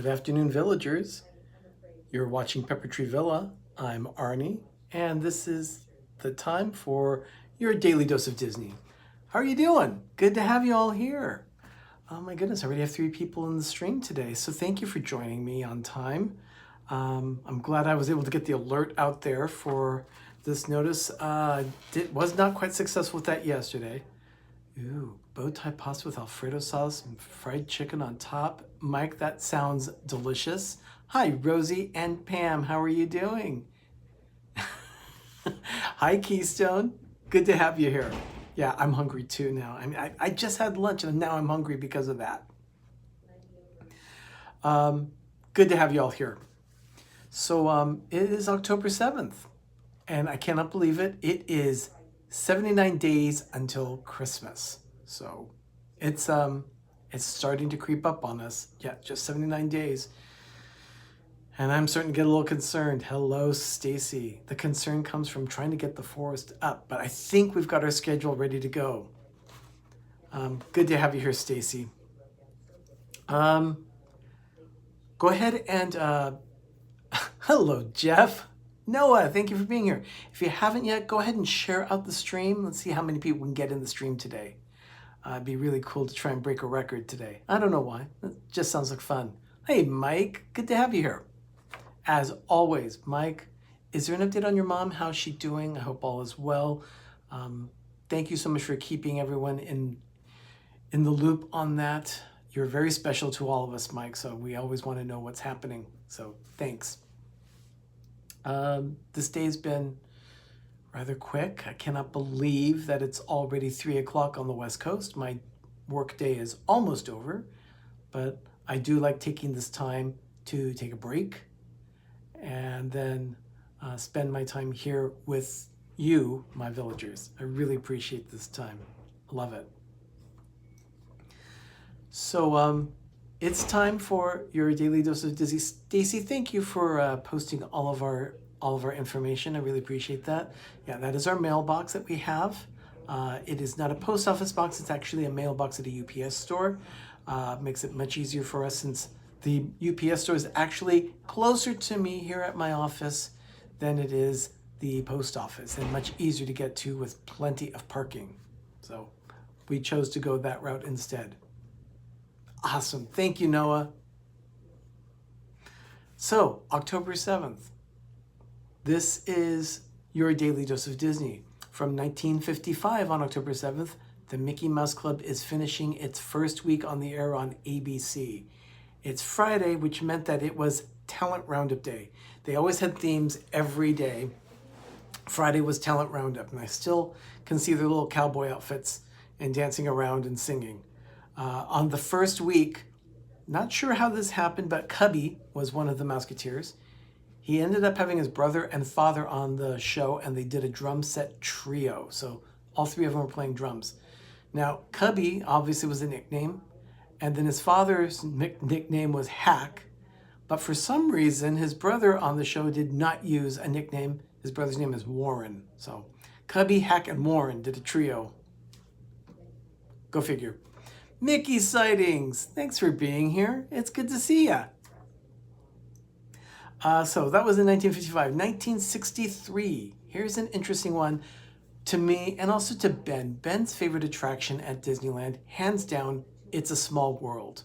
Good afternoon, villagers. You're watching Pepper Tree Villa. I'm Arnie, and this is the time for your daily dose of Disney. How are you doing? Good to have you all here. Oh my goodness, I already have 3 people in the stream today, so thank you for joining me on time. I'm glad I was able to get the alert out there for this notice. Was not quite successful with that yesterday. Ooh, bow tie pasta with Alfredo sauce and fried chicken on top. Mike, that sounds delicious. Hi, Rosie and Pam. How are you doing? Hi, Keystone. Good to have you here. Yeah, I'm hungry too now. I just had lunch and now I'm hungry because of that. Good to have you all here. So it is October 7th, and I cannot believe it. It is 79 days until Christmas. So it's starting to creep up on us. Yeah, just 79 days. And I'm starting to get a little concerned. Hello, Stacy. The concern comes from trying to get the forest up, but I think we've got our schedule ready to go. Good to have you here, Stacy. Go ahead and hello, Jeff. Noah, thank you for being here. If you haven't yet, go ahead and share out the stream. Let's see how many people can get in the stream today. It'd be really cool to try and break a record today. I don't know why. It just sounds like fun. Hey, Mike. Good to have you here. As always, Mike, is there an update on your mom? How's she doing? I hope all is well. Thank you so much for keeping everyone in the loop on that. You're very special to all of us, Mike, so we always want to know what's happening. So thanks. This day's been rather quick. I cannot believe that it's already 3 o'clock on the West Coast. My work day is almost over, but I do like taking this time to take a break and then spend my time here with you, my villagers. I really appreciate this time. I love it. So it's time for your daily dose of Disney. Stacy, thank you for posting all of our information. I really appreciate that. Yeah, that is our mailbox that we have. It is not a post office box. It's actually a mailbox at a UPS store. Makes it much easier for us since the UPS store is actually closer to me here at my office than it is the post office, and much easier to get to with plenty of parking. So we chose to go that route instead. Awesome. Thank you, Noah. So, October 7th. This is your daily dose of Disney. From 1955 on October 7th, the Mickey Mouse Club is finishing its first week on the air on ABC. It's Friday, which meant that it was Talent Roundup Day. They always had themes every day. Friday was Talent Roundup, and I still can see their little cowboy outfits and dancing around and singing. On the first week, not sure how this happened, but Cubby was one of the Mouseketeers. He ended up having his brother and father on the show, and they did a drum set trio. So all 3 of them were playing drums. Now, Cubby obviously was a nickname, and then his father's nickname was Hack. But for some reason, his brother on the show did not use a nickname. His brother's name is Warren. So Cubby, Hack, and Warren did a trio. Go figure. Mickey sightings. Thanks for being here. It's good to see ya. So that was in 1955. 1963. Here's an interesting one to me and also to Ben. Ben's favorite attraction at Disneyland, hands down, It's a Small World.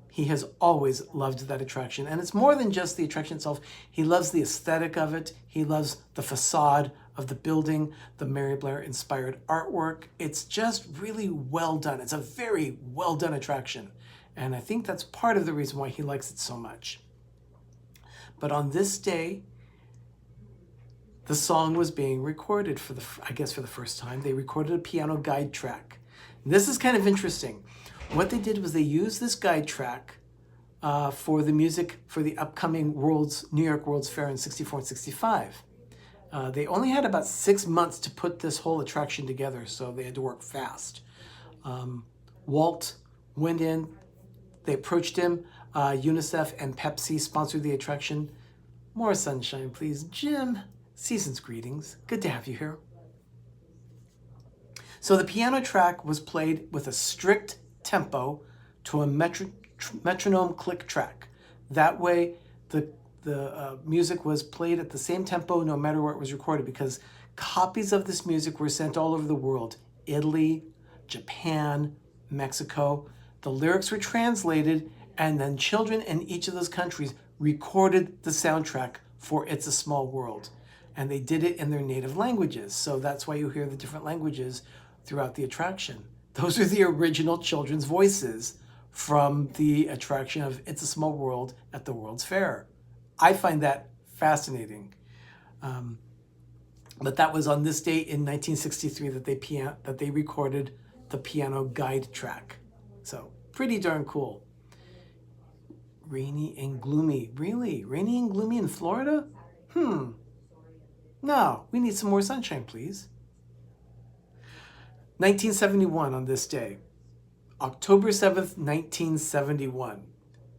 He has always loved that attraction. And it's more than just the attraction itself. He loves the aesthetic of it. He loves the facade of the building, the Mary Blair inspired artwork. It's just really well done. It's a very well done attraction. And I think that's part of the reason why he likes it so much. But on this day, the song was being recorded for the first time. They recorded a piano guide track. And this is kind of interesting. What they did was they used this guide track for the music for the upcoming New York World's Fair in 64 and 65. They only had about 6 months to put this whole attraction together, so they had to work fast. Walt went in, they approached him, UNICEF and Pepsi sponsored the attraction. More sunshine, please. Jim, season's greetings. Good to have you here. So the piano track was played with a strict tempo to a metric metronome click track. That way, the music was played at the same tempo no matter where it was recorded, because copies of this music were sent all over the world. Italy, Japan, Mexico. The lyrics were translated, and then children in each of those countries recorded the soundtrack for It's a Small World. And they did it in their native languages. So that's why you hear the different languages throughout the attraction. Those are the original children's voices from the attraction of It's a Small World at the World's Fair. I find that fascinating. But that was on this date in 1963 that they recorded the piano guide track. So pretty darn cool. Rainy and gloomy. Really? Rainy and gloomy in Florida? No, we need some more sunshine, please. 1971 on this day. October 7th, 1971.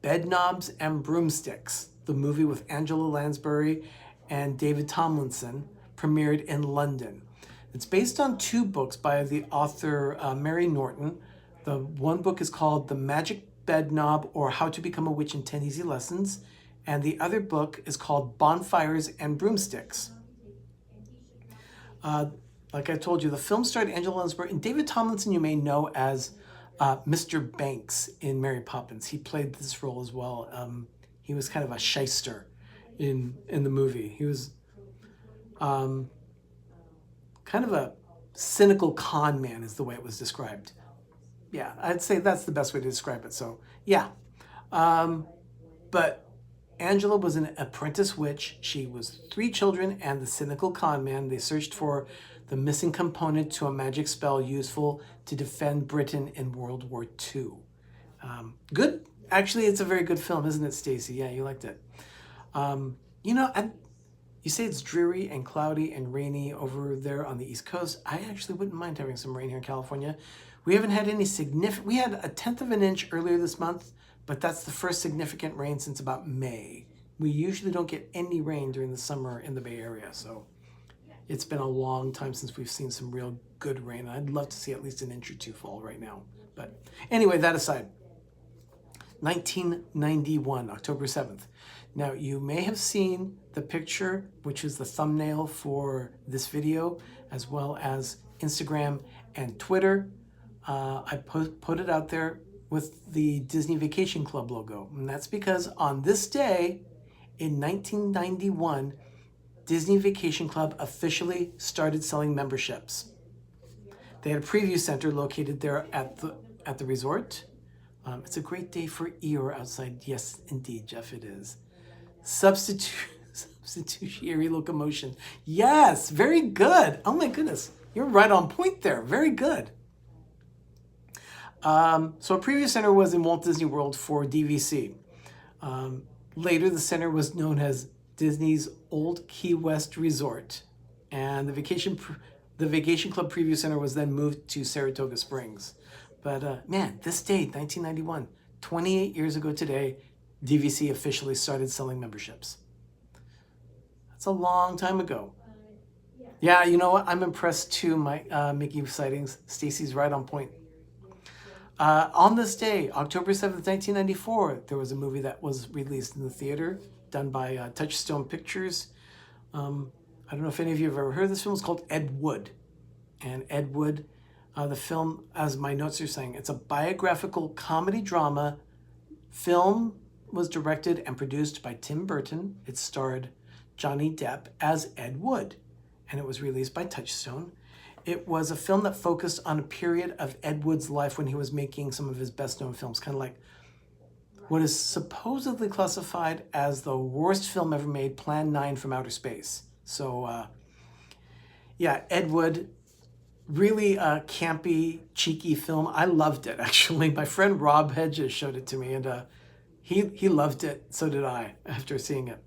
Bedknobs and Broomsticks, the movie with Angela Lansbury and David Tomlinson, premiered in London. It's based on two books by the author Mary Norton. The one book is called The Magic Bedknob, or How to Become a Witch in 10 Easy Lessons, and the other book is called Bonfires and Broomsticks. Like I told you, the film starred Angela Lansbury, and David Tomlinson you may know as Mr. Banks in Mary Poppins. He played this role as well. He was kind of a shyster in the movie. He was kind of a cynical con man is the way it was described. Yeah, I'd say that's the best way to describe it. So, yeah. But Angela was an apprentice witch. She was 3 children and the cynical con man. They searched for the missing component to a magic spell useful to defend Britain in World War II. Good. Actually, it's a very good film, isn't it, Stacy? Yeah, you liked it. You say it's dreary and cloudy and rainy over there on the East Coast. I actually wouldn't mind having some rain here in California. We haven't had any significant... We had 1/10 of an inch earlier this month, but that's the first significant rain since about May. We usually don't get any rain during the summer in the Bay Area, so it's been a long time since we've seen some real good rain. I'd love to see at least 1 inch or 2 fall right now. But anyway, that aside, 1991, October 7th. Now, you may have seen the picture, which is the thumbnail for this video, as well as Instagram and Twitter. I put it out there with the Disney Vacation Club logo. And that's because on this day in 1991, Disney Vacation Club officially started selling memberships. They had a preview center located there at the resort. It's a great day for Eeyore outside. Yes, indeed, Jeff, it is. Substitutionary locomotion. Yes, very good. Oh my goodness, you're right on point there. Very good. So a preview center was in Walt Disney World for DVC. Later, the center was known as Disney's Old Key West Resort, and the Vacation Club Preview Center was then moved to Saratoga Springs. But man, this date, 1991, 28 years ago today, DVC officially started selling memberships. That's a long time ago. Yeah, you know what? I'm impressed too, Mickey sightings. Stacy's right on point. On this day, October 7th, 1994, there was a movie that was released in the theater, done by Touchstone Pictures. I don't know if any of you have ever heard of this film. It's called Ed Wood. And Ed Wood, the film, as my notes are saying, it's a biographical comedy drama. Film was directed and produced by Tim Burton. It starred Johnny Depp as Ed Wood, and it was released by Touchstone. It was a film that focused on a period of Ed Wood's life when he was making some of his best-known films, kind of like what is supposedly classified as the worst film ever made, Plan 9 from Outer Space. So, yeah, Ed Wood, really campy, cheeky film. I loved it, actually. My friend Rob Hedges showed it to me, and he loved it. So did I, after seeing it.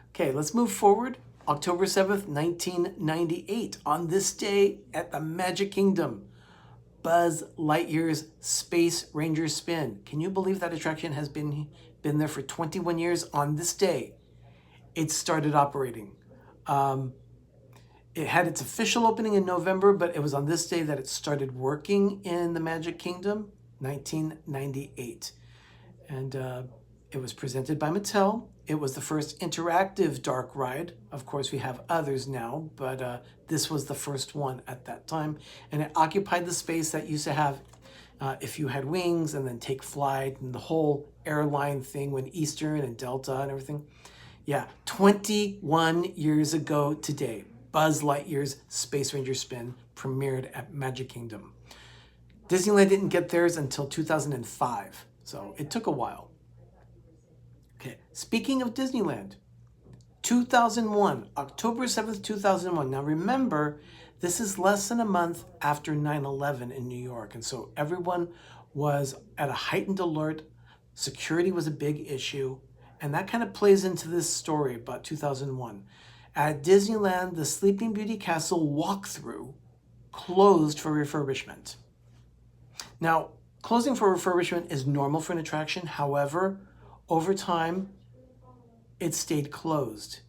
Okay, let's move forward. October 7th, 1998. On this day at the Magic Kingdom, Buzz Lightyear's Space Ranger Spin. Can you believe that attraction has been there for 21 years? On this day, it started operating. It had its official opening in November, but it was on this day that it started working in the Magic Kingdom, 1998. And it was presented by Mattel. It was the first interactive dark ride. Of course, we have others now, but this was the first one at that time. And it occupied the space that used to have, if you had wings and then take flight and the whole airline thing when Eastern and Delta and everything. Yeah, 21 years ago today, Buzz Lightyear's Space Ranger Spin premiered at Magic Kingdom. Disneyland didn't get theirs until 2005, so it took a while. Okay, speaking of Disneyland, 2001, October 7th, 2001. Now remember, this is less than a month after 9/11 in New York, and so everyone was at a heightened alert. Security was a big issue, and that kind of plays into this story about 2001. At Disneyland, the Sleeping Beauty Castle walkthrough closed for refurbishment. Now, closing for refurbishment is normal for an attraction. However, over time, it stayed closed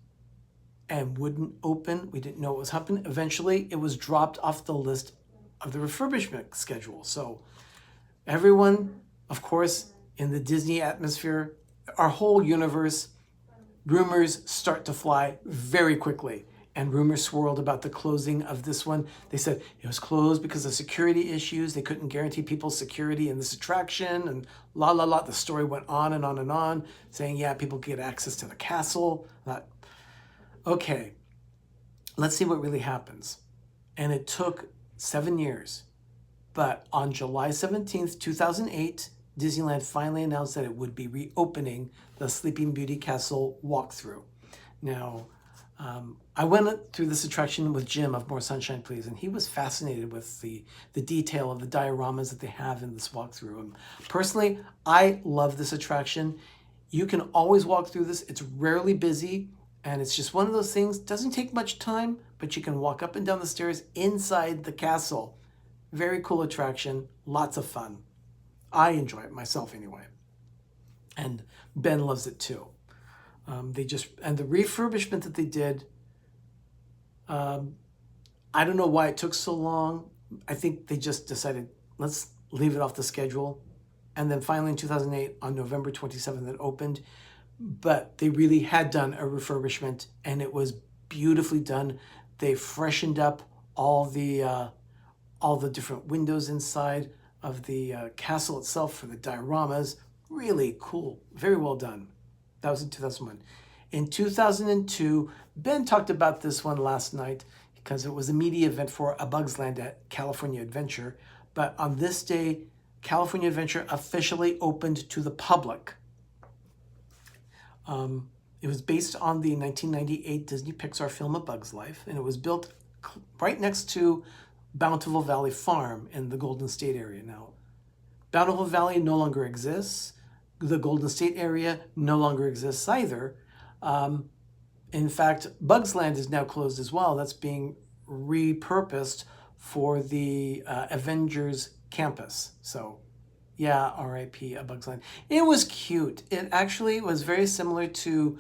and wouldn't open. We didn't know what was happening. Eventually, it was dropped off the list of the refurbishment schedule. So everyone, of course, in the Disney atmosphere, our whole universe, rumors start to fly very quickly. And rumors swirled about the closing of this one. They said it was closed because of security issues. They couldn't guarantee people's security in this attraction, and la la la. The story went on and on and on, saying, yeah, people get access to the castle. Okay, let's see what really happens. And it took 7 years. But on July 17th, 2008, Disneyland finally announced that it would be reopening the Sleeping Beauty Castle walkthrough. Now, I went through this attraction with Jim of More Sunshine Please, and he was fascinated with the detail of the dioramas that they have in this walkthrough. And personally, I love this attraction. You can always walk through this. It's rarely busy, and it's just one of those things. Doesn't take much time, but you can walk up and down the stairs inside the castle. Very cool attraction, lots of fun. I enjoy it myself anyway, and Ben loves it too. And the refurbishment that they did, I don't know why it took so long. I think they just decided, let's leave it off the schedule. And then finally in 2008, on November 27th, it opened. But they really had done a refurbishment, and it was beautifully done. They freshened up all the different windows inside of the castle itself for the dioramas. Really cool, very well done. That was in 2001. In 2002, Ben talked about this one last night because it was a media event for A Bug's Land at California Adventure. But on this day, California Adventure officially opened to the public. It was based on the 1998 Disney Pixar film A Bug's Life, and it was built right next to Bountiful Valley Farm in the Golden State area. Now, Bountiful Valley no longer exists. The Golden State area no longer exists either. In fact, Bugs Land is now closed as well. That's being repurposed for the Avengers campus. So, yeah, R.I.P. A Bug's Land. It was cute. It actually was very similar to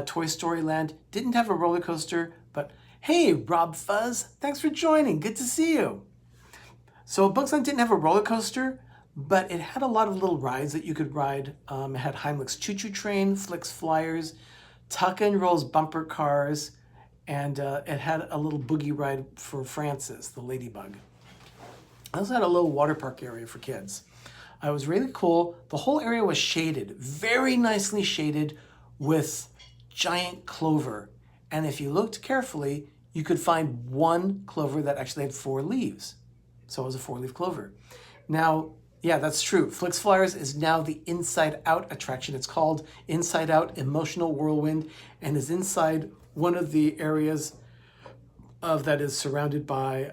Toy Story Land. Didn't have a roller coaster, but hey, Rob Fuzz, thanks for joining. Good to see you. So Bugs Land didn't have a roller coaster, but it had a lot of little rides that you could ride. It had Heimlich's Choo Choo Train, Flicks Flyers, Tuck and Roll's bumper cars, and it had a little boogie ride for Frances, the ladybug. It also had a little water park area for kids. It was really cool. The whole area was shaded, very nicely shaded with giant clover. And if you looked carefully, you could find one clover that actually had 4 leaves. So it was a 4-leaf clover. Now, yeah, that's true. Flicks Flyers is now the Inside Out attraction. It's called Inside Out Emotional Whirlwind, and is inside one of the areas that is surrounded by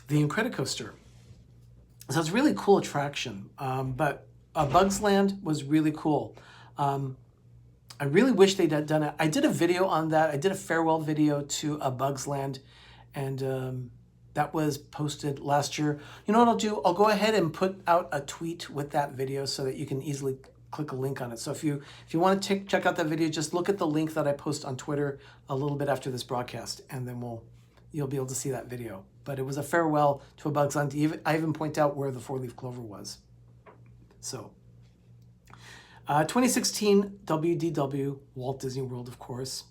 the Incredicoaster. So it's a really cool attraction. But Bugs Land was really cool. I really wish they'd done it. I did a video on that. I did a farewell video to A Bugs Land, and that was posted last year. You know what I'll do? I'll go ahead and put out a tweet with that video so that you can easily click a link on it. So if you want to check out that video, just look at the link that I post on Twitter a little bit after this broadcast, and then you'll be able to see that video. But it was a farewell to A Bug's Land. I even point out where the 4-leaf clover was. So 2016 WDW, Walt Disney World, of course.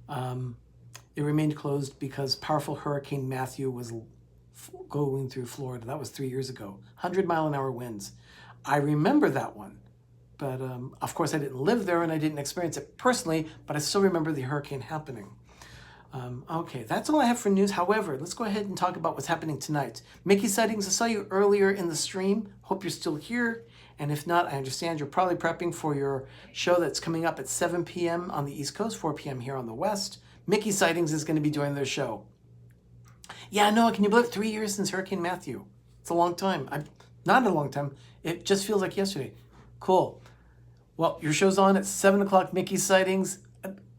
It remained closed because powerful Hurricane Matthew was going through Florida. That was 3 years ago. 100-mile-an-hour winds. I remember that one. But of course, I didn't live there and I didn't experience it personally, but I still remember the hurricane happening. Okay, that's all I have for news. However, let's go ahead and talk about what's happening tonight. Mickey sightings, I saw you earlier in the stream. Hope you're still here. And if not, I understand you're probably prepping for your show that's coming up at 7 p.m. on the East Coast, 4 p.m. here on the West. Mickey sightings is going to be doing their show. Yeah, Noah, can you believe it? 3 years since Hurricane Matthew? It's a long time. Not a long time. It just feels like yesterday. Cool. Well, your show's on at 7 o'clock, Mickey sightings.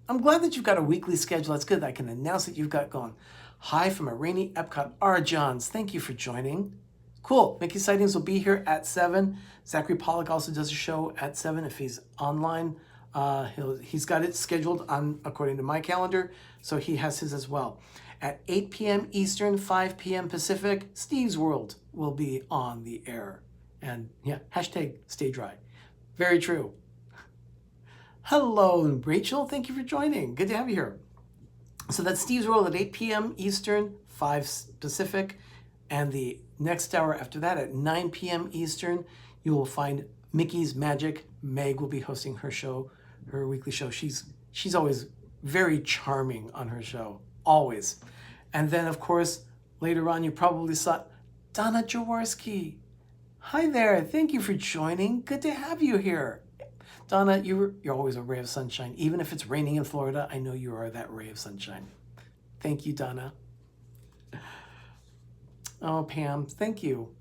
I'm glad that you've got a weekly schedule. That's good. I can announce that you've got going. Hi from a rainy Epcot. R. Johns, thank you for joining. Cool. Mickey sightings will be here at 7. Zachary Pollock also does a show at 7 if he's online. He's got it scheduled on according to my calendar, so he has his as well. At 8 p.m. Eastern, 5 p.m. Pacific, Steve's World will be on the air. And yeah, hashtag stay dry. Very true. Hello, Rachel. Thank you for joining. Good to have you here. So that's Steve's World at 8 p.m. Eastern, 5 Pacific. And the next hour after that at 9 p.m. Eastern, you will find Mickey's Magic. Meg will be hosting her show, her weekly show. She's always very charming on her show, always. And then, of course, later on, you probably saw Donna Jaworski. Hi there. Thank you for joining. Good to have you here. Donna, you're always a ray of sunshine. Even if it's raining in Florida, I know you are that ray of sunshine. Thank you, Donna. Oh, Pam, thank you.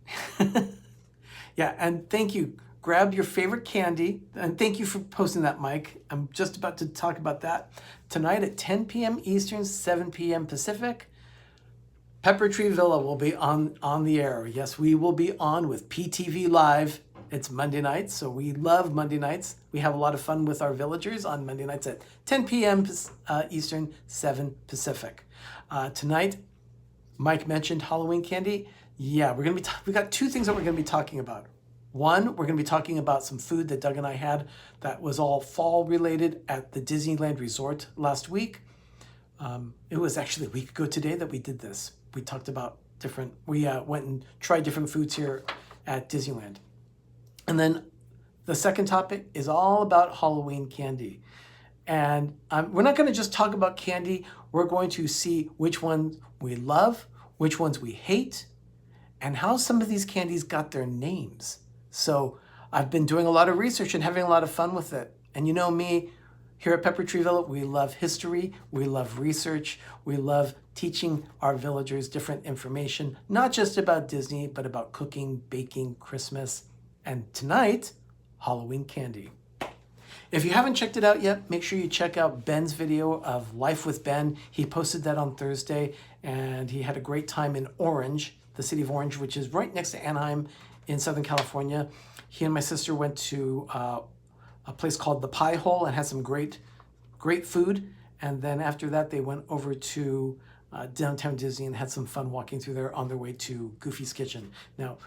Yeah, and thank you. Grab your favorite candy. And thank you for posting that, Mike. I'm just about to talk about that. Tonight at 10 p.m. Eastern, 7 p.m. Pacific, Pepper Tree Villa will be on the air. Yes, we will be on with PTV Live. It's Monday nights, so we love Monday nights. We have a lot of fun with our villagers on Monday nights at 10 p.m. Eastern, 7 Pacific. Tonight, Mike mentioned Halloween candy. Yeah, we got two things that we're gonna be talking about. One, we're gonna be talking about some food that Doug and I had that was all fall related at the Disneyland Resort last week. It was actually a week ago today that we did this. We talked about we went and tried different foods here at Disneyland. And then the second topic is all about Halloween candy. And we're not going to just talk about candy. We're going to see which ones we love, which ones we hate, and how some of these candies got their names. So I've been doing a lot of research and having a lot of fun with it. And you know me, here at Pepper Tree Villa, we love history, we love research, we love teaching our villagers different information, not just about Disney, but about cooking, baking, Christmas, and tonight, Halloween candy. If you haven't checked it out yet, make sure you check out Ben's video of Life with Ben. He posted that on Thursday, and he had a great time in Orange, the city of Orange, which is right next to Anaheim in Southern California. He and my sister went to a place called the Pie Hole and had some great food. And then after that, they went over to downtown Disney and had some fun walking through there on their way to Goofy's Kitchen. Now,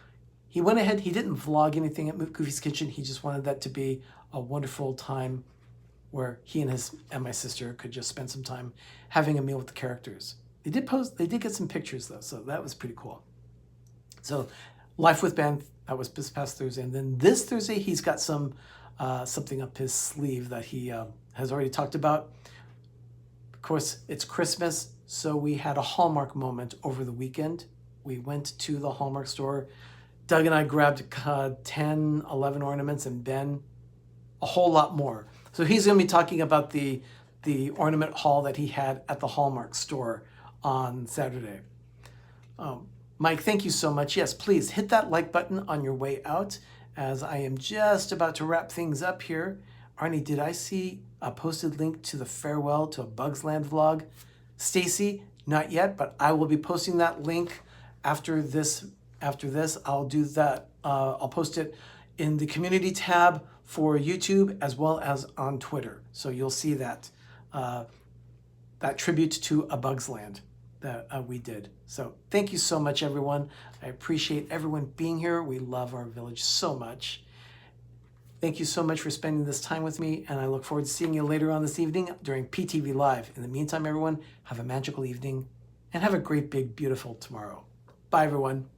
he went ahead, he didn't vlog anything at Goofy's Kitchen. He just wanted that to be a wonderful time where he and my sister could just spend some time having a meal with the characters. They did get some pictures though, so that was pretty cool. So Life with Ben, that was this past Thursday. And then this Thursday, he's got something up his sleeve that he has already talked about. Of course, it's Christmas, so we had a Hallmark moment over the weekend. We went to the Hallmark store. Doug and I grabbed 10, 11 ornaments, and Ben a whole lot more. So he's going to be talking about the ornament haul that he had at the Hallmark store on Saturday. Mike, thank you so much. Yes, please hit that like button on your way out as I am just about to wrap things up here. Arnie, did I see a posted link to the Farewell to a Bugs Land vlog? Stacy, not yet, but I will be posting that link after this. I'll do that. I'll post it in the community tab for YouTube as well as on Twitter. So you'll see that tribute to A Bug's Land that we did. So thank you so much, everyone. I appreciate everyone being here. We love our village so much. Thank you so much for spending this time with me, and I look forward to seeing you later on this evening during PTV Live. In the meantime, everyone, have a magical evening and have a great, big, beautiful tomorrow. Bye, everyone.